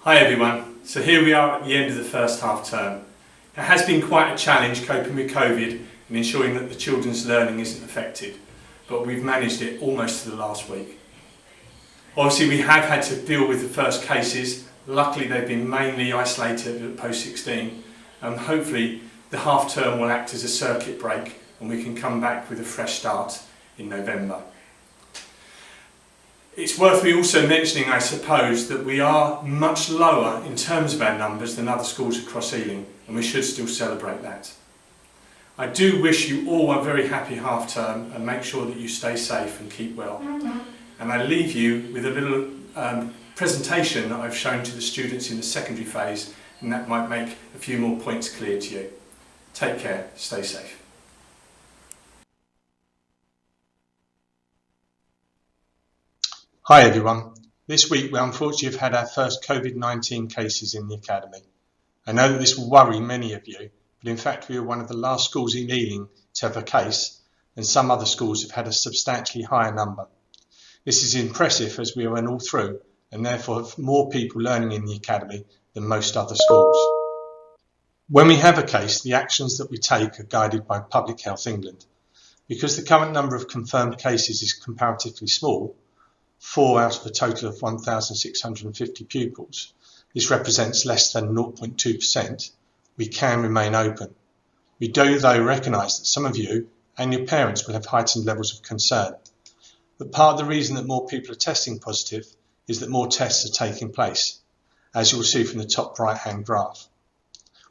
Hi everyone, so here we are at the end of the first half term. It has been quite a challenge coping with COVID and ensuring that the children's learning isn't affected, but we've managed it almost to the last week. Obviously we have had to deal with the first cases. Luckily they've been mainly isolated at post 16 and hopefully the half term will act as a circuit break and we can come back with a fresh start in November. It's worth me also mentioning, I suppose, that we are much lower in terms of our numbers than other schools across Ealing, and we should still celebrate that. I do wish you all a very happy half term and make sure that you stay safe and keep well. And I leave you with a little presentation that I've shown to the students in the secondary phase, and that might make a few more points clear to you. Take care, stay safe. Hi everyone. This week we unfortunately have had our first COVID-19 cases in the academy. I know that this will worry many of you, but in fact we are one of the last schools in Ealing to have a case, and some other schools have had a substantially higher number. This is impressive as we went all through and therefore have more people learning in the academy than most other schools. When we have a case, the actions that we take are guided by Public Health England. Because the current number of confirmed cases is comparatively small, 4 out of a total of 1,650 pupils, this represents less than 0.2%, we can remain open. We do though recognise that some of you and your parents will have heightened levels of concern, but part of the reason that more people are testing positive is that more tests are taking place, as you will see from the top right hand graph.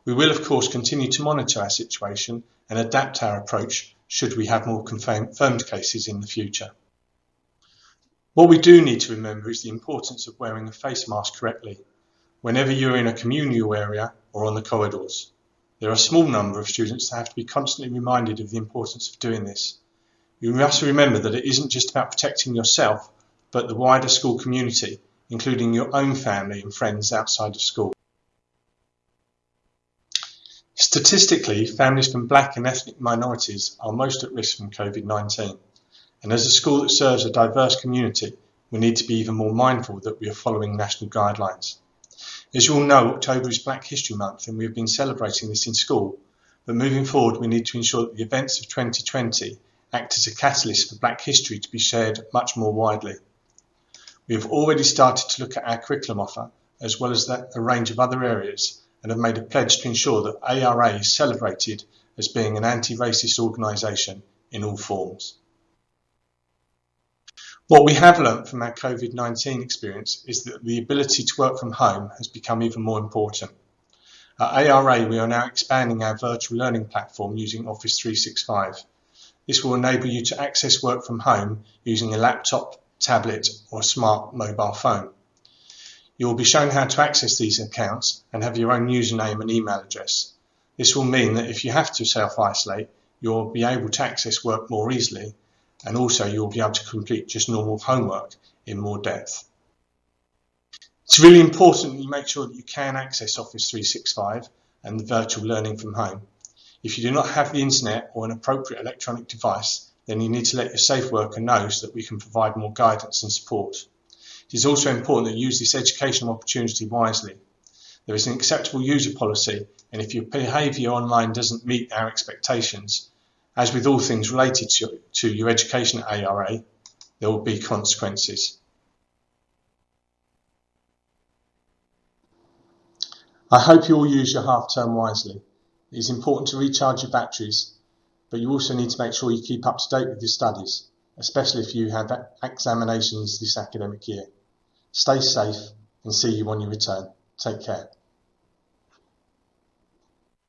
We will of course continue to monitor our situation and adapt our approach should we have more confirmed cases in the future. What we do need to remember is the importance of wearing a face mask correctly whenever you're in a communal area or on the corridors. There are a small number of students that have to be constantly reminded of the importance of doing this. You must remember that it isn't just about protecting yourself, but the wider school community, including your own family and friends outside of school. Statistically, families from black and ethnic minorities are most at risk from COVID-19. And as a school that serves a diverse community, we need to be even more mindful that we are following national guidelines. As you all know, October is Black History Month and we have been celebrating this in school, but moving forward we need to ensure that the events of 2020 act as a catalyst for Black history to be shared much more widely. We have already started to look at our curriculum offer, as well as a range of other areas, and have made a pledge to ensure that ARA is celebrated as being an anti-racist organisation in all forms. What we have learnt from our COVID-19 experience is that the ability to work from home has become even more important. At ARA, we are now expanding our virtual learning platform using Office 365. This will enable you to access work from home using a laptop, tablet or a smart mobile phone. You will be shown how to access these accounts and have your own username and email address. This will mean that if you have to self-isolate, you'll be able to access work more easily, and also you'll be able to complete just normal homework in more depth. It's really important that you make sure that you can access Office 365 and the virtual learning from home. If you do not have the internet or an appropriate electronic device, then you need to let your safe worker know so that we can provide more guidance and support. It is also important that you use this educational opportunity wisely. There is an acceptable user policy, and if your behaviour online doesn't meet our expectations, as with all things related to your education at ARA, there will be consequences. I hope you all use your half term wisely. It is important to recharge your batteries, but you also need to make sure you keep up to date with your studies, especially if you have examinations this academic year. Stay safe and see you when you return. Take care.